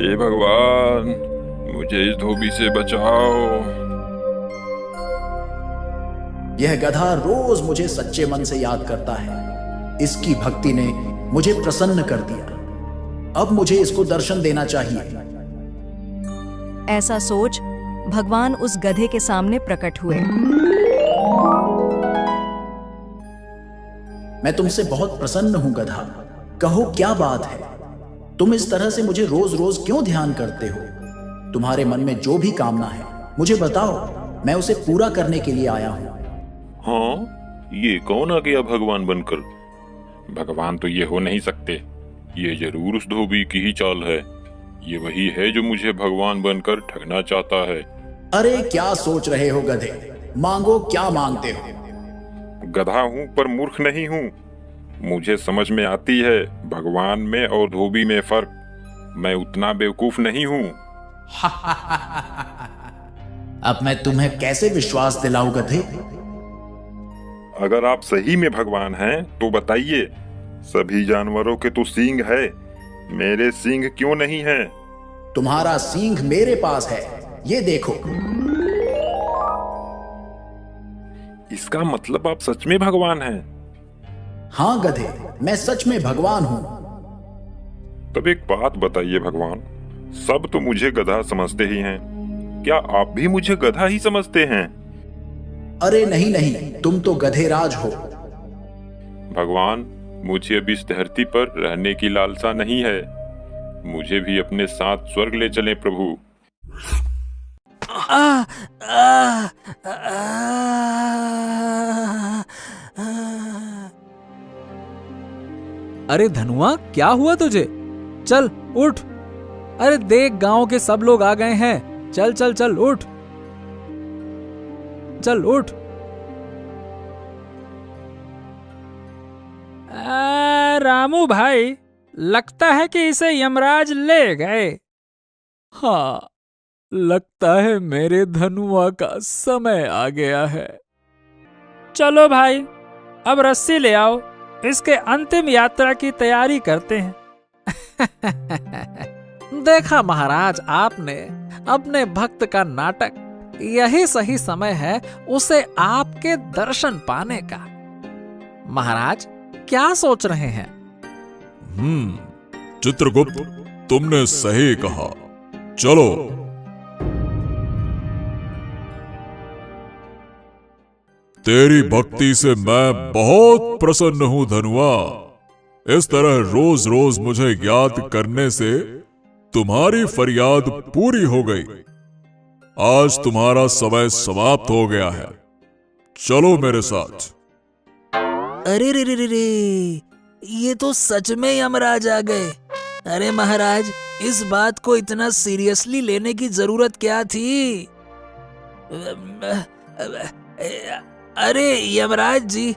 हे भगवान, मुझे इस धोबी से बचाओ। यह गधा रोज मुझे सच्चे मन से याद करता है। इसकी भक्ति ने मुझे प्रसन्न कर दिया। अब मुझे इसको दर्शन देना चाहिए। ऐसा सोच भगवान उस गधे के सामने प्रकट हुए। मैं तुमसे बहुत प्रसन्न हूं गधा। कहो क्या बात है? तुम इस तरह से मुझे रोज रोज क्यों ध्यान करते हो? तुम्हारे मन में जो भी कामना है मुझे बताओ, मैं उसे पूरा करने के लिए आया हूं। हाँ, ये कौन आ गया भगवान बनकर? भगवान तो ये हो नहीं सकते। ये जरूर उस धोबी की ही चाल है। ये वही है जो मुझे भगवान बनकर ठगना चाहता है। अरे क्या सोच रहे हो गधे? मांगो, क्या मांगते हो? गधा हूँ पर मूर्ख नहीं हूँ। मुझे समझ में आती है भगवान में और धोबी में फर्क। मैं उतना बेवकूफ नहीं हूँ। अब मैं तुम्हें कैसे विश्वास दिलाऊं गधे? अगर आप सही में भगवान हैं तो बताइए, सभी जानवरों के तो सींग है, मेरे सींग क्यों नहीं है? तुम्हारा सींग मेरे पास है, ये देखो। इसका मतलब आप सच में भगवान हैं? हाँ गधे, मैं सच में भगवान हूं। तब एक बात बताइए भगवान, सब तो मुझे गधा समझते ही हैं, क्या आप भी मुझे गधा ही समझते हैं? अरे नहीं नहीं, तुम तो गधेराज हो। भगवान, मुझे अब इस धरती पर रहने की लालसा नहीं है। मुझे भी अपने साथ स्वर्ग ले चलें प्रभु। अरे धनुआ, क्या हुआ तुझे? चल उठ। अरे देख, गांव के सब लोग आ गए हैं। चल चल चल उठ, चल उठ। रामू भाई, लगता है कि इसे यमराज ले गए। हाँ, लगता है मेरे धनुआ का समय आ गया है। चलो भाई, अब रस्सी ले आओ, इसके अंतिम यात्रा की तैयारी करते हैं। देखा महाराज, आपने अपने भक्त का नाटक। यही सही समय है उसे आपके दर्शन पाने का। महाराज, क्या सोच रहे हैं? चित्रगुप्त, तुमने सही कहा। चलो। तेरी भक्ति से मैं बहुत प्रसन्न हूं धनुआ। इस तरह रोज रोज मुझे याद करने से तुम्हारी फरियाद पूरी हो गई। आज तुम्हारा समय समाप्त हो गया है। चलो मेरे साथ। अरे रे रे रे रे, ये तो सच में यमराज आ गए। अरे महाराज, इस बात को इतना सीरियसली लेने की जरूरत क्या थी? अरे यमराज जी,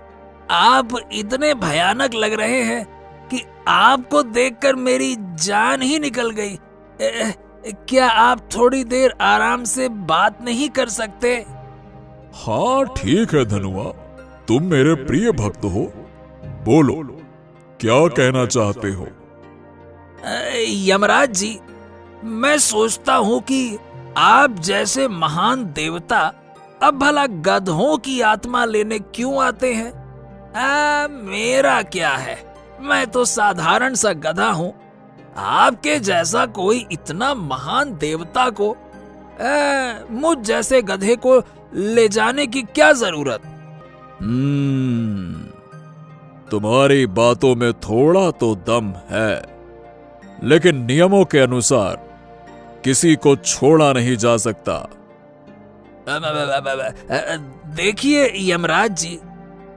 आप इतने भयानक लग रहे हैं कि आपको देखकर मेरी जान ही निकल गई। क्या आप थोड़ी देर आराम से बात नहीं कर सकते? हाँ ठीक है धनुआ, तुम मेरे प्रिय भक्त हो। बोलो, क्या कहना चाहते हो? यमराज जी, मैं सोचता हूँ कि आप जैसे महान देवता अब भला गधों की आत्मा लेने क्यों आते हैं? मेरा क्या है, मैं तो साधारण सा गधा हूँ। आपके जैसा कोई इतना महान देवता को मुझ जैसे गधे को ले जाने की क्या जरूरत? तुम्हारी बातों में थोड़ा तो दम है, लेकिन नियमों के अनुसार किसी को छोड़ा नहीं जा सकता। देखिए यमराज जी,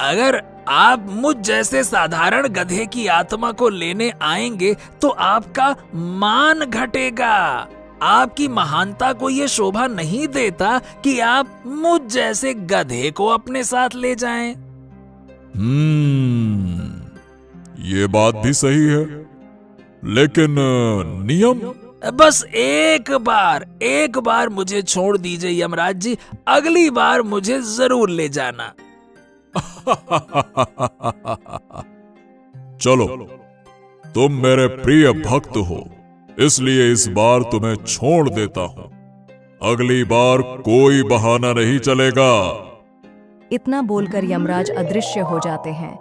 अगर आप मुझ जैसे साधारण गधे की आत्मा को लेने आएंगे तो आपका मान घटेगा। आपकी महानता को ये शोभा नहीं देता कि आप मुझ जैसे गधे को अपने साथ ले जाएं। ये बात भी सही है, लेकिन नियम? बस एक बार मुझे छोड़ दीजिए यमराज जी, अगली बार मुझे जरूर ले जाना। चलो, तुम मेरे प्रिय भक्त हो, इसलिए इस बार तुम्हें छोड़ देता हूं। अगली बार कोई बहाना नहीं चलेगा। इतना बोलकर यमराज अदृश्य हो जाते हैं।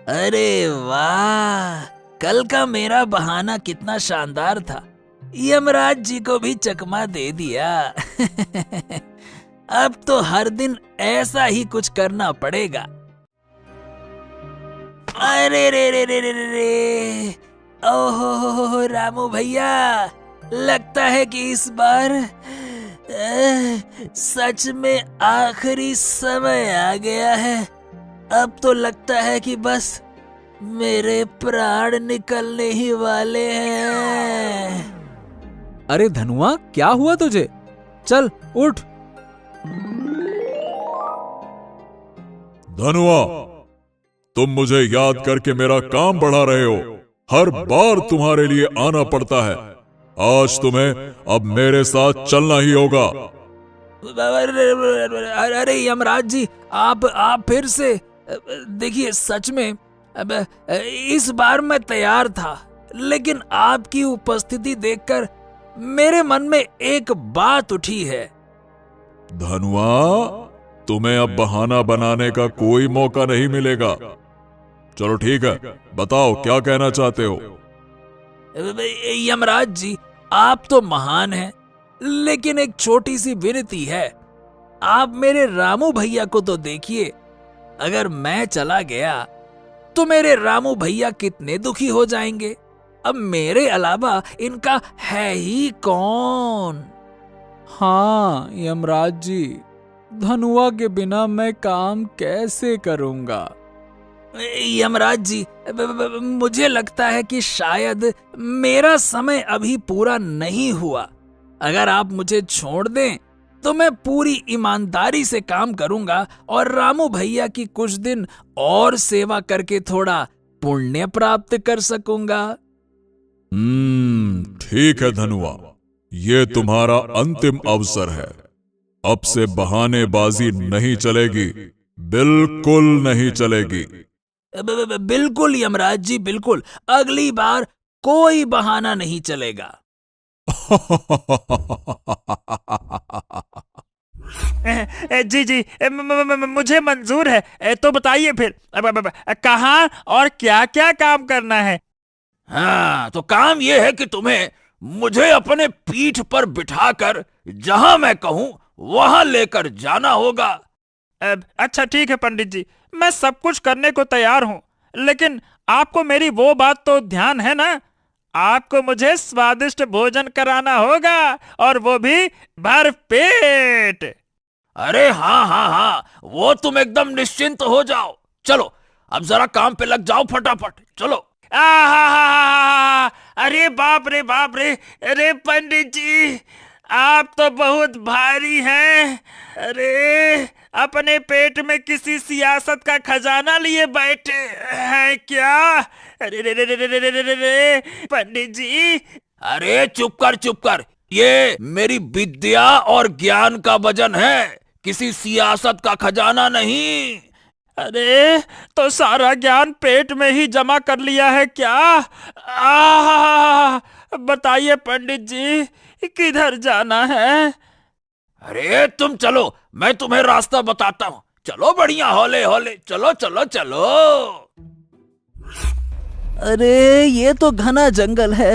अरे वाह, कल का मेरा बहाना कितना शानदार था। यमराज जी को भी चकमा दे दिया। अब तो हर दिन ऐसा ही कुछ करना पड़ेगा। अरे रे रे रे रे रे रे, ओहो रामू भैया, लगता है कि इस बार सच में आखिरी समय आ गया है। अब तो लगता है कि बस मेरे प्राण निकलने ही वाले हैं। अरे धनुआ, क्या हुआ तुझे? चल उठ। धनुआ, तुम मुझे याद करके मेरा काम बढ़ा रहे हो। हर बार तुम्हारे लिए आना पड़ता है। आज तुम्हें अब मेरे साथ चलना ही होगा। अरे यमराज जी, आप फिर से देखिए, सच में इस बार मैं तैयार था, लेकिन आपकी उपस्थिति देखकर मेरे मन में एक बात उठी है। धनुआ, तुम्हें अब बहाना बनाने का कोई मौका नहीं मिलेगा। चलो ठीक है, बताओ क्या कहना चाहते हो। यमराज जी, आप तो महान हैं, लेकिन एक छोटी सी विनती है। आप मेरे रामू भैया को तो देखिए। अगर मैं चला गया तो मेरे रामू भैया कितने दुखी हो जाएंगे। अब मेरे अलावा इनका है ही कौन। हाँ यमराज जी, धनुआ के बिना मैं काम कैसे करूंगा। यमराज जी, मुझे लगता है कि शायद मेरा समय अभी पूरा नहीं हुआ। अगर आप मुझे छोड़ दें तो मैं पूरी ईमानदारी से काम करूंगा और रामू भैया की कुछ दिन और सेवा करके थोड़ा पुण्य प्राप्त कर सकूंगा। ठीक है धनुआ, ये तुम्हारा अंतिम अवसर है। अब से बहानेबाजी नहीं चलेगी, बिल्कुल नहीं चलेगी। बिल्कुल यमराज जी, बिल्कुल। अगली बार कोई बहाना नहीं चलेगा। जी जी, मुझे मंजूर है। तो बताइए फिर कहाँ और क्या क्या काम करना है। हाँ, तो काम यह है कि तुम्हें मुझे अपने पीठ पर बिठाकर जहां मैं कहूं वहां लेकर जाना होगा। अच्छा ठीक है पंडित जी, मैं सब कुछ करने को तैयार हूँ, लेकिन आपको मेरी वो बात तो ध्यान है ना। आपको मुझे स्वादिष्ट भोजन कराना होगा, और वो भी भर पेट। अरे हाँ हाँ हाँ, वो तुम एकदम निश्चिंत हो जाओ। चलो अब जरा काम पे लग जाओ फटाफट, चलो। अरे बाप रे बाप रे, अरे पंडित जी, आप तो बहुत भारी हैं। अरे अपने पेट में किसी सियासत का खजाना लिए बैठे हैं क्या? अरे रे रे रे रे रे रे रे पंडित जी। अरे चुप कर, ये मेरी विद्या और ज्ञान का वजन है, किसी सियासत का खजाना नहीं। अरे तो सारा ज्ञान पेट में ही जमा कर लिया है क्या? बताइए पंडित जी, किधर जाना है? अरे तुम चलो, मैं तुम्हें रास्ता बताता हूँ। चलो बढ़िया, हौले हौले चलो चलो चलो। अरे ये तो घना जंगल है।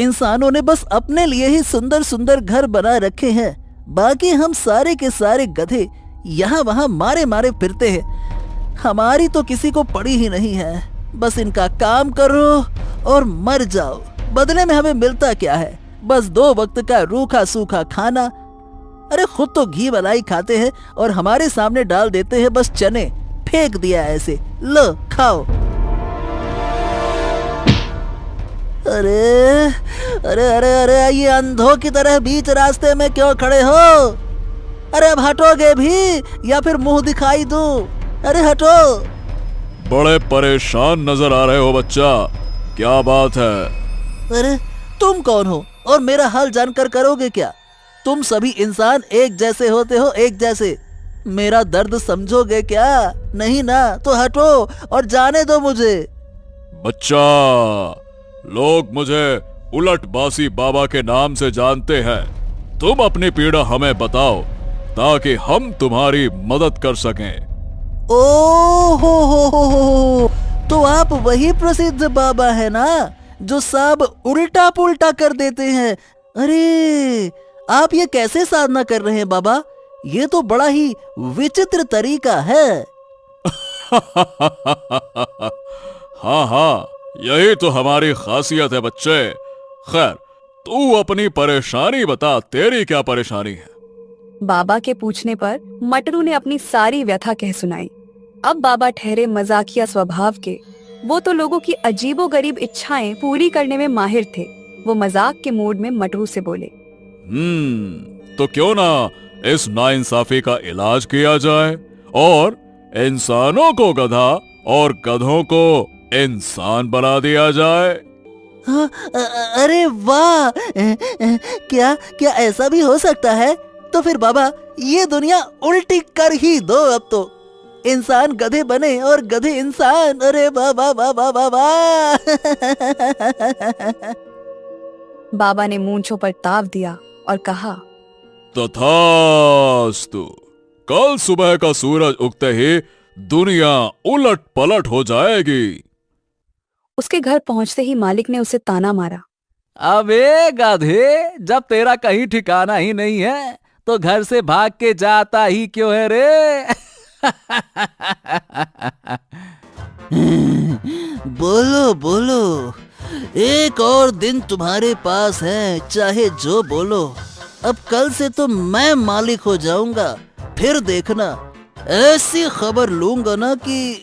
इंसानों ने बस अपने लिए ही सुंदर सुंदर घर बना रखे हैं। बाकी हम सारे के सारे गधे यहाँ वहाँ मारे मारे फिरते हैं। हमारी तो किसी को पड़ी ही नहीं है। बस इनका काम करो और मर जाओ। बदले में हमें मिलता क्या है? बस 2 वक्त का रूखा सूखा खाना। अरे खुद तो घी मलाई खाते हैं और हमारे सामने डाल देते हैं बस चने। फेंक दिया ऐसे, लो खाओ। अरे अरे अरे अरे, ये अंधों की तरह बीच रास्ते में क्यों खड़े हो? अरे अब हटोगे भी या फिर मुंह दिखाई दूं? अरे हटो। बड़े परेशान नजर आ रहे हो बच्चा, क्या बात है? अरे तुम कौन हो और मेरा हाल जानकर करोगे क्या? तुम सभी इंसान एक जैसे होते हो, एक जैसे। मेरा दर्द समझोगे क्या? नहीं ना, तो हटो और जाने दो मुझे। बच्चा, लोग मुझे उलट बासी बाबा के नाम से जानते हैं। तुम अपनी पीड़ा हमें बताओ ताकि हम तुम्हारी मदद कर सकें। ओ हो, तो आप वही प्रसिद्ध बाबा है ना जो सब उल्टा पुल्टा कर देते हैं। अरे आप ये कैसे साधना कर रहे हैं बाबा? ये तो बड़ा ही विचित्र तरीका है। हाँ, यही तो हमारी खासियत है बच्चे। खैर, तू अपनी परेशानी बता, तेरी क्या परेशानी है? बाबा के पूछने पर मटरू ने अपनी सारी व्यथा कह सुनाई। अब बाबा ठहरे मजाकिया स्वभाव के। वो तो लोगों की अजीबोगरीब इच्छाएं पूरी करने में माहिर थे। वो मजाक के मूड में मटरू से बोले, तो क्यों ना इस नाइंसाफी का इलाज किया जाए और इंसानों को गधा और गधों को इंसान बना दिया जाए। अरे वाह, क्या ऐसा भी हो सकता है? तो फिर बाबा ये दुनिया उल्टी कर ही दो। अब तो इंसान गधे बने और गधे इंसान। अरे वाह वाह वाह वाह वाह वाह। बाबा ने मूंछों पर ताव दिया और कहा, तथास्तु। कल सुबह का सूरज उगते ही दुनिया उलट पलट हो जाएगी। उसके घर पहुंचते ही मालिक ने उसे ताना मारा, अबे गधे, जब तेरा कहीं ठिकाना ही नहीं है तो घर से भाग के जाता ही क्यों है रे? बोलो बोलो, एक और दिन तुम्हारे पास है, चाहे जो बोलो। अब कल से तो मैं मालिक हो जाऊंगा। फिर देखना, ऐसी खबर लूंगा ना कि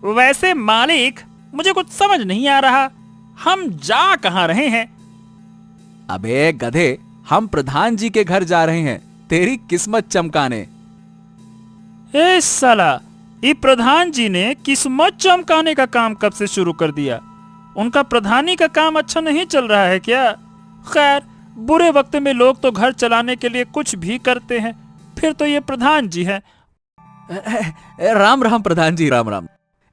वैसे मालिक, मुझे कुछ समझ नहीं आ रहा, हम जा कहाँ रहे हैं? अबे गधे, हम प्रधान जी के घर जा रहे हैं तेरी किस्मत चमकाने। ए साला, ये प्रधान जी ने किस्मत चमकाने का काम कब से शुरू कर दिया? उनका प्रधानी का काम अच्छा नहीं चल रहा है क्या? खैर, बुरे वक्त में लोग तो घर चलाने के लिए कुछ भी करते हैं, फिर तो ये प्रधान जी हैं। राम राम प्रधान जी, राम राम।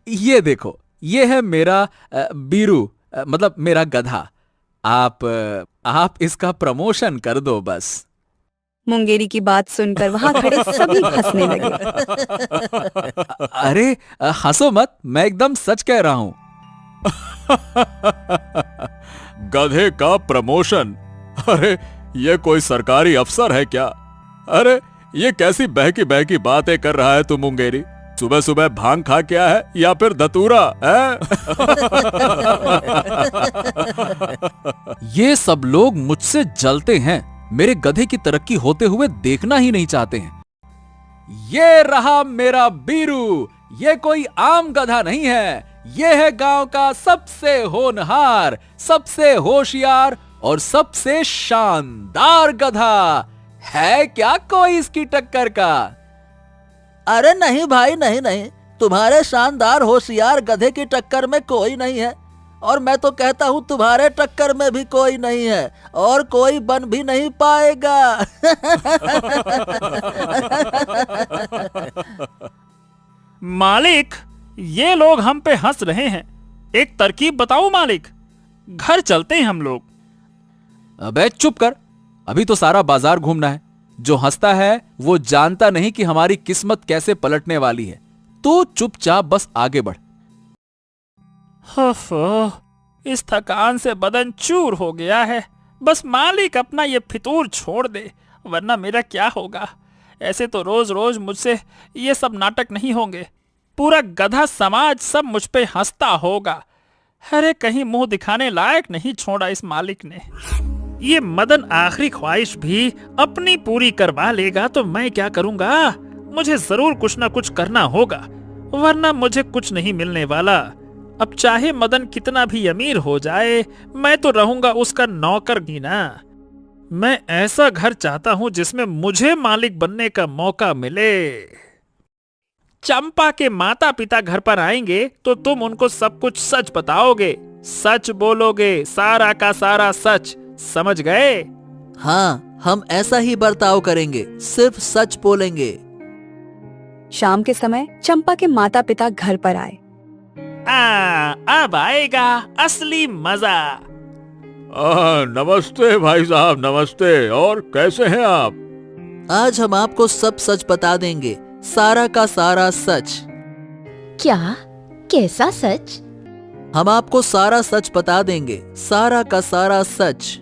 ये देखो, ये है मेरा बीरू, मतलब मेरा गधा। आप इसका प्रमोशन कर दो बस। मुंगेरी की बात सुनकर वहां खड़े सभी हंसने लगे। अरे हंसो मत, मैं एकदम सच कह रहा हूं। गधे का प्रमोशन? अरे ये कोई सरकारी अफसर है क्या? अरे ये कैसी बहकी बहकी बातें कर रहा है तू मुंगेरी? सुबह सुबह भांग खा क्या है या फिर धतूरा है? ये सब लोग मुझसे जलते हैं, मेरे गधे की तरक्की होते हुए देखना ही नहीं चाहते हैं। ये रहा मेरा बीरू, ये कोई आम गधा नहीं है, ये है गांव का सबसे होनहार, सबसे होशियार और सबसे शानदार गधा। है क्या कोई इसकी टक्कर का? अरे नहीं भाई, नहीं, तुम्हारे शानदार होशियार गधे की टक्कर में कोई नहीं है। और मैं तो कहता हूं तुम्हारे टक्कर में भी कोई नहीं है और कोई बन भी नहीं पाएगा। मालिक, ये लोग हम पे हंस रहे हैं, एक तरकीब बताओ मालिक, घर चलते हैं हम लोग। अबे चुप कर, अभी तो सारा बाजार घूमना है। जो हंसता है वो जानता नहीं कि हमारी किस्मत कैसे पलटने वाली है। तू चुपचाप बस आगे बढ़। इस थकान से बदन चूर हो गया है। बस मालिक अपना ये फितूर छोड़ दे, वरना मेरा क्या होगा। ऐसे तो रोज रोज मुझसे ये सब नाटक नहीं होंगे। पूरा गधा समाज सब मुझ पे हंसता होगा। अरे कहीं मुंह दिखाने लायक नहीं छोड़ा इस मालिक ने। ये मदन आखिरी ख्वाहिश भी अपनी पूरी करवा लेगा तो मैं क्या करूंगा? मुझे जरूर कुछ ना कुछ करना होगा, वरना मुझे कुछ नहीं मिलने वाला। अब चाहे मदन कितना भी अमीर हो जाए, मैं तो रहूंगा उसका नौकर ही ना। मैं ऐसा घर चाहता हूं जिसमें मुझे मालिक बनने का मौका मिले। चंपा के माता पिता घर पर आएंगे तो तुम उनको सब कुछ सच बताओगे, सच बोलोगे, सारा का सारा सच, समझ गए? हाँ, हम ऐसा ही बर्ताव करेंगे, सिर्फ सच बोलेंगे। शाम के समय चंपा के माता पिता घर पर आए। अब आएगा असली मजा। नमस्ते भाई साहब, नमस्ते। और कैसे हैं आप? आज हम आपको सब सच बता देंगे, सारा का सारा सच। क्या? कैसा सच? हम आपको सारा सच बता देंगे, सारा का सारा सच।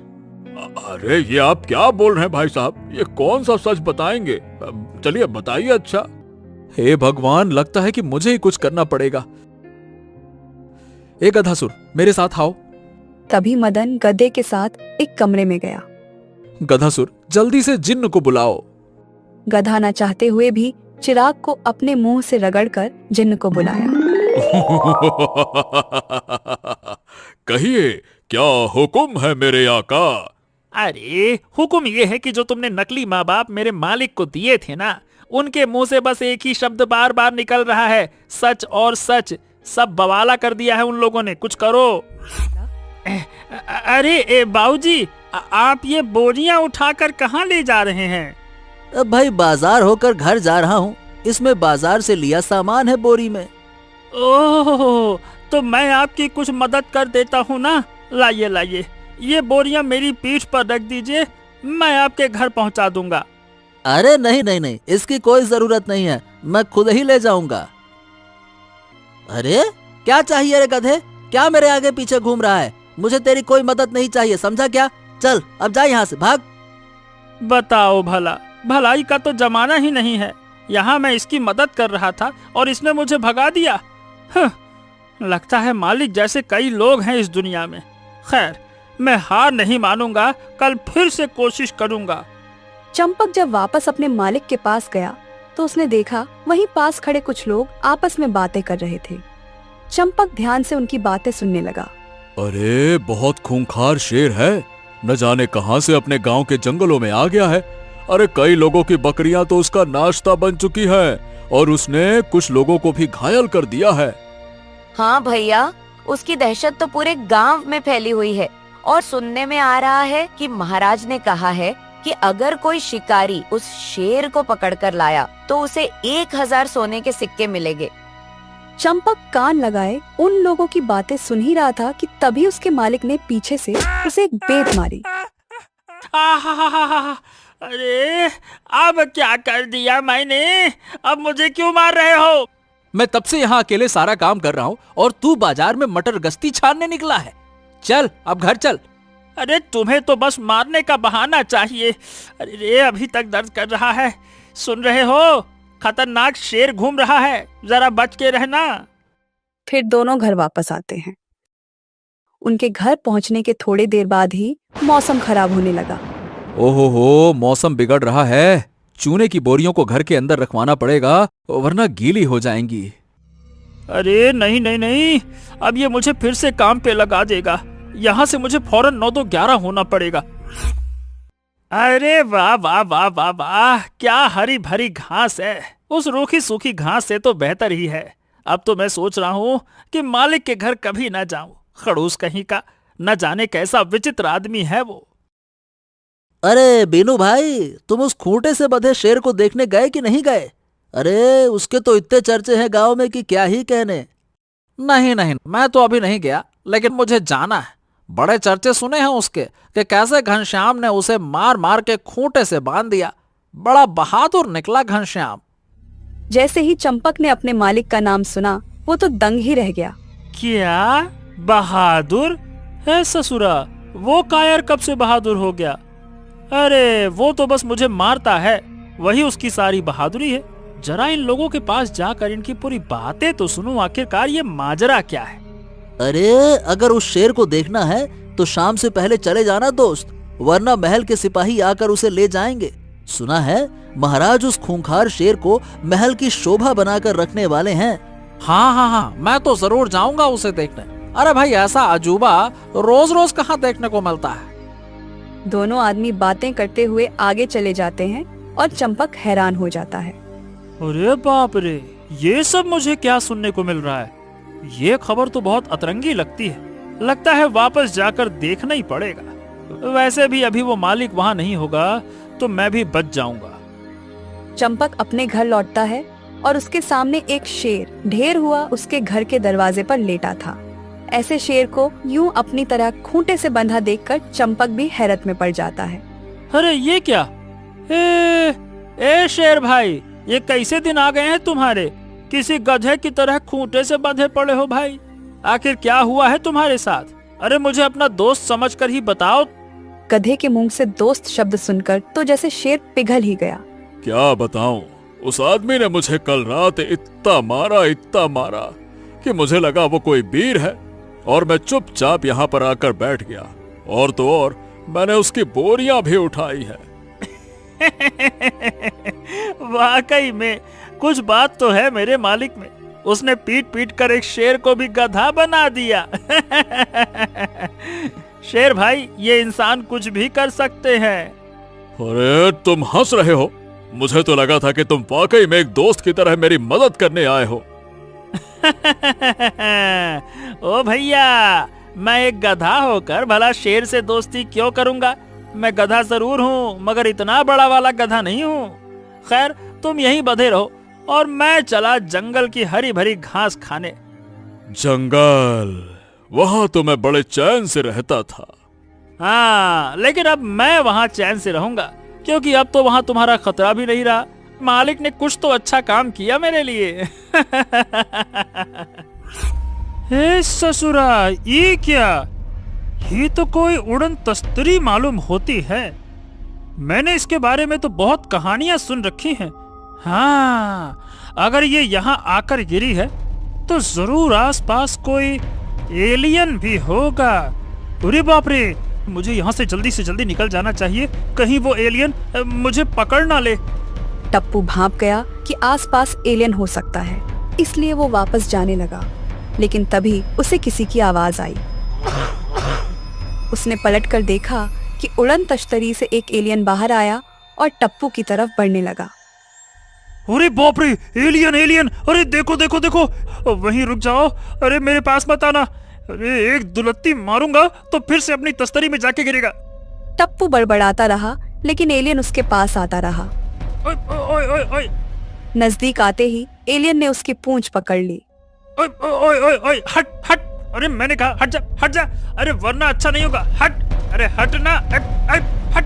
अरे ये आप क्या बोल रहे हैं भाई साहब? ये कौन सा सच बताएंगे? चलिए बताइए। अच्छा। हे भगवान, लगता है कि मुझे ही कुछ करना पड़ेगा। ए गधासुर, मेरे साथ आओ। तभी मदन गधे के साथ एक कमरे में गया। गधासुर, जल्दी से जिन्न को बुलाओ। गधा न चाहते हुए भी चिराग को अपने मुंह से रगड़कर जिन्न को बुलाया। कहिए, क्या हुक्म है मेरे आका? अरे हुक्म ये है कि जो तुमने नकली माँ बाप मेरे मालिक को दिए थे ना, उनके मुंह से बस एक ही शब्द बार बार निकल रहा है, सच और सच। सब बवाला कर दिया है उन लोगों ने, कुछ करो। अरे बाबूजी, आप ये बोरियां उठाकर कहाँ ले जा रहे हैं? अब भाई बाजार होकर घर जा रहा हूँ, इसमें बाजार से लिया सामान है बोरी में। ओह, तो मैं आपकी कुछ मदद कर देता हूँ ना। लाइए लाइए, ये बोरियां मेरी पीठ पर रख दीजिए, मैं आपके घर पहुँचा दूंगा। अरे नहीं नहीं नहीं, इसकी कोई जरूरत नहीं है, मैं खुद ही ले जाऊंगा। अरे क्या चाहिए रे गधे? क्या मेरे आगे पीछे घूम रहा है? मुझे तेरी कोई मदद नहीं चाहिए, समझा क्या? चल अब जा यहाँ से, भाग। बताओ भला, भलाई का तो जमाना ही नहीं है। यहाँ मैं इसकी मदद कर रहा था और इसने मुझे भगा दिया। लगता है मालिक जैसे कई लोग हैं इस दुनिया में। खैर, मैं हार नहीं मानूंगा, कल फिर से कोशिश करूंगा। चंपक जब वापस अपने मालिक के पास गया तो उसने देखा वहीं पास खड़े कुछ लोग आपस में बातें कर रहे थे। चंपक ध्यान से उनकी बातें सुनने लगा। अरे बहुत खूंखार शेर है, न जाने कहां से अपने गांव के जंगलों में आ गया है। अरे कई लोगों की बकरियां तो उसका नाश्ता बन चुकी है और उसने कुछ लोगों को भी घायल कर दिया है। हाँ भैया, उसकी दहशत तो पूरे गांव में फैली हुई है और सुनने में आ रहा है कि महाराज ने कहा है कि अगर कोई शिकारी उस शेर को पकड़कर लाया तो उसे 1000 सोने के सिक्के मिलेंगे। चंपक कान लगाए उन लोगों की बातें सुन ही रहा था कि तभी उसके मालिक ने पीछे से उसे एक बेत मारी। अरे अब क्या कर दिया मैंने? अब मुझे क्यों मार रहे हो? मैं तब से यहाँ अकेले सारा काम कर रहा हूँ और तू बाजार में मटर गश्ती छानने निकला है। चल अब घर चल। अरे तुम्हें तो बस मारने का बहाना चाहिए। अरे अभी तक दर्द कर रहा है। सुन रहे हो? खतरनाक शेर घूम रहा है, जरा बच के रहना। फिर दोनों घर वापस आते हैं। उनके घर पहुंचने के थोड़ी देर बाद ही मौसम खराब होने लगा। ओहो, मौसम बिगड़ रहा है। चूने की बोरियों को घर के अंदर रखवाना पड़ेगा, वरना गीली हो जाएंगी। अरे नहीं नहीं नहीं, अब ये मुझे फिर से काम पे लगा देगा। यहाँ से मुझे फौरन 9-11 होना पड़ेगा। अरे वाह वाह वाह वाह वाह, क्या हरी भरी घास है। उस रूखी सूखी घास से तो बेहतर ही है। अब तो मैं सोच रहा हूँ कि मालिक के घर कभी ना जाऊं। खड़ूस कहीं का, न जाने कैसा विचित्र आदमी है वो। अरे बीनू भाई, तुम उस खूंटे से बंधे शेर को देखने गए कि नहीं गए? अरे उसके तो इतने चर्चे हैं गांव में कि क्या ही कहने। नहीं नहीं, मैं तो अभी नहीं गया, लेकिन मुझे जाना है। बड़े चर्चे सुने हैं उसके कि कैसे घनश्याम ने उसे मार मार के खूंटे से बांध दिया। बड़ा बहादुर निकला घनश्याम। जैसे ही चंपक ने अपने मालिक का नाम सुना, वो तो दंग ही रह गया। क्या बहादुर है ससुरा? वो कायर कब से बहादुर हो गया? अरे वो तो बस मुझे मारता है, वही उसकी सारी बहादुरी है। जरा इन लोगों के पास जाकर इनकी पूरी बातें तो सुनूं, आखिरकार ये माजरा क्या है। अरे अगर उस शेर को देखना है तो शाम से पहले चले जाना दोस्त, वरना महल के सिपाही आकर उसे ले जाएंगे। सुना है महाराज उस खूंखार शेर को महल की शोभा बनाकर रखने वाले हैं। हाँ हाँ हाँ, मैं तो जरूर जाऊंगा उसे देखने। अरे भाई, ऐसा अजूबा रोज रोज कहाँ देखने को मिलता है। दोनों आदमी बातें करते हुए आगे चले जाते हैं और चंपक हैरान हो जाता है। अरे बाप रे, ये सब मुझे क्या सुनने को मिल रहा है? ये खबर तो बहुत अतरंगी लगती है। लगता है वापस जाकर देखना ही पड़ेगा। वैसे भी अभी वो मालिक वहाँ नहीं होगा तो मैं भी बच जाऊंगा। चंपक अपने घर लौटता है और उसके सामने एक शेर ढेर हुआ उसके घर के दरवाजे पर लेटा था। ऐसे शेर को यूं अपनी तरह खूंटे से बंधा देखकर चंपक भी हैरत में पड़ जाता है। अरे ये क्या? ए शेर भाई, ये कैसे दिन आ गए हैं तुम्हारे? किसी गधे की तरह खूंटे से बंधे पड़े हो भाई। आखिर क्या हुआ है तुम्हारे साथ? अरे मुझे अपना दोस्त समझकर ही बताओ। गधे के मुंह से दोस्त शब्द सुनकर तो जैसे शेर पिघल ही गया। क्या बताऊं, उस आदमी ने मुझे कल रात इतना मारा कि मुझे लगा वो कोई वीर है, और मैं चुपचाप यहाँ पर आकर बैठ गया। और तो और मैंने उसकी बोरियां भी उठाई है। वाकई में कुछ बात तो है मेरे मालिक में। उसने पीट कर एक शेर को भी गधा बना दिया। शेर भाई, ये इंसान कुछ भी कर सकते हैं। अरे तुम हंस रहे हो? मुझे तो लगा था कि तुम वाकई में एक दोस्त की तरह मेरी मदद करने आए हो। ओ भैया, मैं एक गधा होकर भला शेर से दोस्ती क्यों करूंगा? मैं गधा जरूर हूँ, मगर इतना बड़ा वाला गधा नहीं हूँ। खैर, तुम यहीं बंधे रहो और मैं चला जंगल की हरी भरी घास खाने। जंगल? वहाँ तो मैं बड़े चैन से रहता था। हाँ, लेकिन अब मैं वहाँ चैन से रहूंगा, क्योंकि अब तो वहाँ तुम्हारा खतरा भी नहीं रहा। मालिक ने कुछ तो अच्छा काम किया मेरे लिए। हे ससुरा, ये क्या? ये तो कोई उड़न तस्तरी मालूम होती है। मैंने इसके बारे में तो बहुत कहानियां सुन रखी हैं। हाँ, अगर ये यहाँ आकर गिरी है तो जरूर आसपास कोई एलियन भी होगा। अरे बाप रे, मुझे यहाँ से जल्दी निकल जाना चाहिए, कहीं वो एलियन मुझे पकड़ ना ले। टप्पू भांप गया कि आसपास एलियन हो सकता है, इसलिए वो वापस जाने लगा। लेकिन तभी उसे किसी की आवाज आई। उसने पलटकर देखा कि उड़न तश्तरी से एक एलियन बाहर आया और टप्पू की तरफ बढ़ने लगा। अरे बाप रे, एलियन! अरे देखो, वहीं रुक जाओ। अरे मेरे पास मत आना। अरे एक दुलत्ती मारूंगा तो फिर से अपनी तस्तरी में जाके गिरेगा। टप्पू बड़बड़ाता रहा, लेकिन एलियन उसके पास आता रहा। ओए। नजदीक आते ही एलियन ने उसकी पूंछ पकड़ ली। ओए, हट। अरे मैंने कहा हट जा। अरे वरना अच्छा नहीं होगा। हट, अरे हट ना, हट।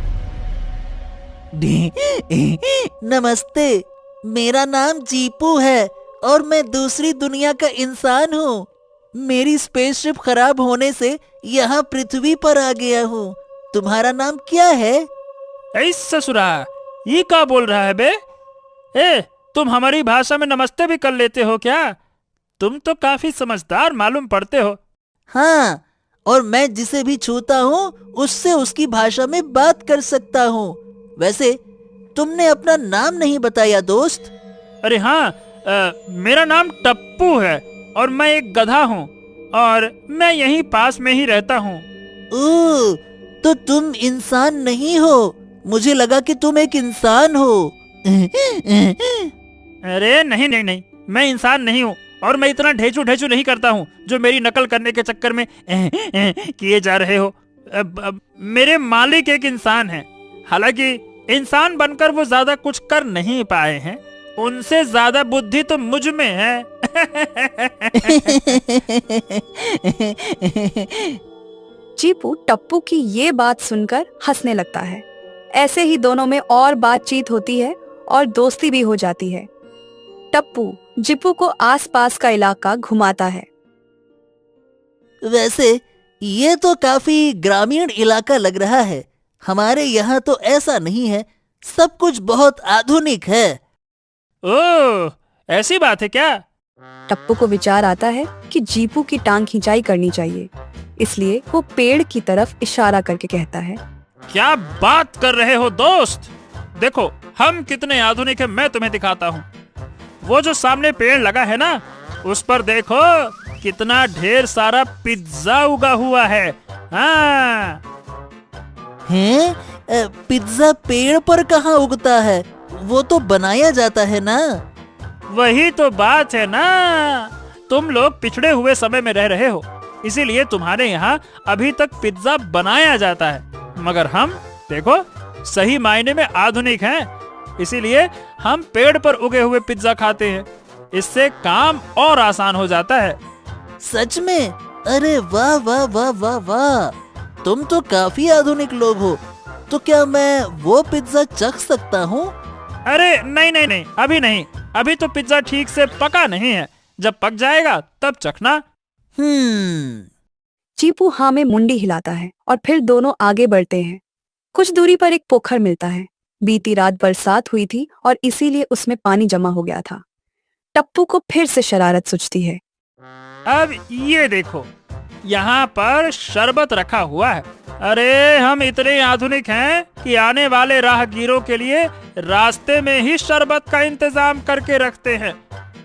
नमस्ते, मेरा नाम जीपू है और मैं दूसरी दुनिया का इंसान हूँ। मेरी स्पेसशिप खराब होने से यहाँ पृथ्वी पर आ गया हूँ। तुम्हारा नाम क्या है? ऐ ससुरा, ये क्या बोल रहा है बे? तुम हमारी भाषा में नमस्ते भी कर लेते हो क्या? तुम तो काफी समझदार मालूम पड़ते हो। हाँ, और मैं जिसे भी छूता हूँ उससे उसकी भाषा में बात कर सकता हूँ। वैसे तुमने अपना नाम नहीं बताया दोस्त। अरे हाँ, मेरा नाम टप्पू है और मैं एक गधा हूँ और मैं यहीं पास में ही रहता हूँ। ओह, तो तुम इंसान नहीं हो। मुझे लगा कि तुम एक इंसान हो। अरे नहीं, मैं इंसान नहीं हूँ और मैं इतना ढेचू नहीं करता हूँ जो मेरी नकल करने के चक्कर में किए जा रहे हो। मेरे मालिक एक इंसान है। हालांकि इंसान बनकर वो ज्यादा कुछ कर नहीं पाए हैं, उनसे ज्यादा बुद्धि तो मुझ में है। चीपू टप्पू की ये बात सुनकर हंसने लगता है। ऐसे ही दोनों में और बातचीत होती है और दोस्ती भी हो जाती है। टप्पू जीपू को आसपास का इलाका घुमाता है। वैसे ये तो काफी ग्रामीण इलाका लग रहा है। हमारे यहाँ तो ऐसा नहीं है, सब कुछ बहुत आधुनिक है। ओह, ऐसी बात है क्या? टप्पू को विचार आता है कि जीपू की टांग खिंचाई करनी चाहिए, इसलिए वो पेड़ की तरफ इशारा करके कहता है, क्या बात कर रहे हो दोस्त? देखो हम कितने आधुनिक हैं, मैं तुम्हें दिखाता हूँ। वो जो सामने पेड़ लगा है ना, उस पर देखो कितना ढेर सारा पिज्जा उगा हुआ है। हाँ। हैं? पिज्जा पेड़ पर कहाँ उगता है? वो तो बनाया जाता है ना। वही तो बात है ना, तुम लोग पिछड़े हुए समय में रह रहे हो, इसीलिए तुम्हारे यहाँ अभी तक पिज्जा बनाया जाता है। मगर हम देखो सही मायने में आधुनिक हैं। इसीलिए हम पेड़ पर उगे हुए पिज्जा खाते हैं। इससे काम और आसान हो जाता है। सच में? अरे वाह वाह वाह वाह वाह, तुम तो काफी आधुनिक लोग हो। तो क्या मैं वो पिज्जा चख सकता हूँ? अरे नहीं नहीं नहीं, अभी नहीं। अभी तो पिज्जा ठीक से पका नहीं है। जब पक जाएगा तब चखना। चीपू हाँ में मुंडी हिलाता है और फिर दोनों आगे बढ़ते हैं। कुछ दूरी पर एक पोखर मिलता है। बीती रात बरसात हुई थी और इसीलिए उसमें पानी जमा हो गया था। टप्पू को फिर से शरारत सूझती है। अब ये देखो, यहाँ पर शरबत रखा हुआ है। अरे हम इतने आधुनिक हैं कि आने वाले राहगीरों के लिए रास्ते में ही शरबत का इंतजाम करके रखते हैं,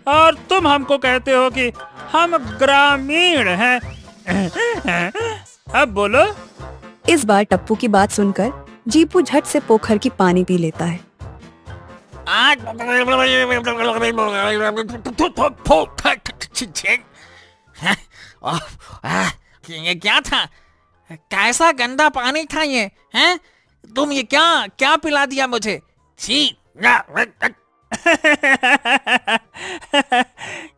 और तुम हमको कहते हो कि हम ग्रामीण हैं। अब बोलो। इस बार टप्पू की बात सुनकर जीपू झट से पोखर की पानी पी लेता है। ये क्या था? कैसा गंदा पानी था ये, हैं? तुम ये क्या क्या पिला दिया मुझे? छी!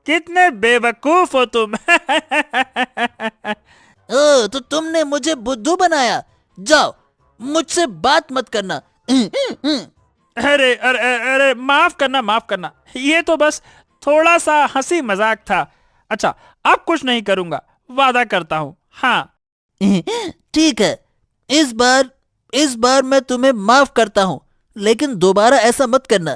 कितने बेवकूफ हो तुम। ओ, तो तुमने मुझे बुद्धू बनाया। जाओ, मुझसे बात मत करना। अरे अरे अरे, माफ करना माफ करना, ये तो बस थोड़ा सा हंसी मजाक था। अच्छा, अब कुछ नहीं करूंगा, वादा करता हूँ। हाँ ठीक है, इस बार मैं तुम्हें माफ करता हूँ, लेकिन दोबारा ऐसा मत करना।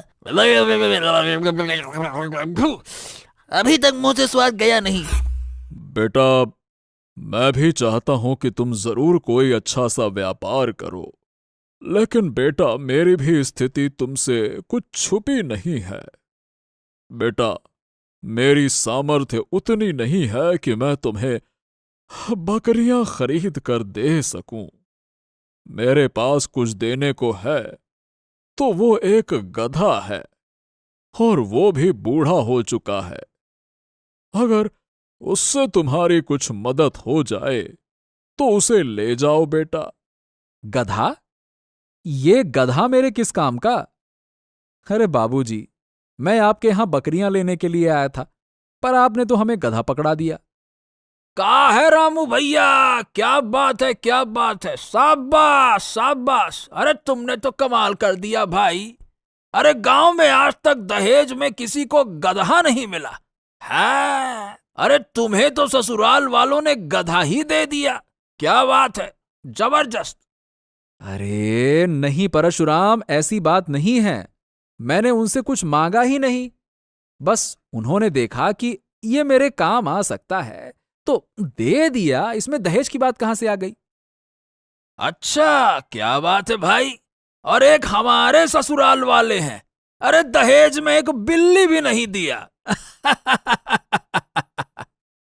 अभी तक मुंह से स्वाद गया नहीं। बेटा, मैं भी चाहता हूं कि तुम जरूर कोई अच्छा सा व्यापार करो, लेकिन बेटा मेरी भी स्थिति तुमसे कुछ छुपी नहीं है। बेटा, मेरी सामर्थ्य उतनी नहीं है कि मैं तुम्हें बकरियां खरीद कर दे सकूं। मेरे पास कुछ देने को है तो वो एक गधा है, और वो भी बूढ़ा हो चुका है। अगर उससे तुम्हारी कुछ मदद हो जाए तो उसे ले जाओ बेटा। गधा? ये गधा मेरे किस काम का? अरे बाबूजी, मैं आपके यहां बकरियां लेने के लिए आया था, पर आपने तो हमें गधा पकड़ा दिया। का है रामू भैया, क्या बात है, क्या बात है। शाबाश शाबाश, अरे तुमने तो कमाल कर दिया भाई। अरे गांव में आज तक दहेज में किसी को गधा नहीं मिला है। अरे तुम्हें तो ससुराल वालों ने गधा ही दे दिया। क्या बात है, जबरदस्त। अरे नहीं परशुराम, ऐसी बात नहीं है। मैंने उनसे कुछ मांगा ही नहीं, बस उन्होंने देखा कि ये मेरे काम आ सकता है तो दे दिया। इसमें दहेज की बात कहां से आ गई? अच्छा, क्या बात है भाई। और एक हमारे ससुराल वाले हैं, अरे दहेज में एक बिल्ली भी नहीं दिया।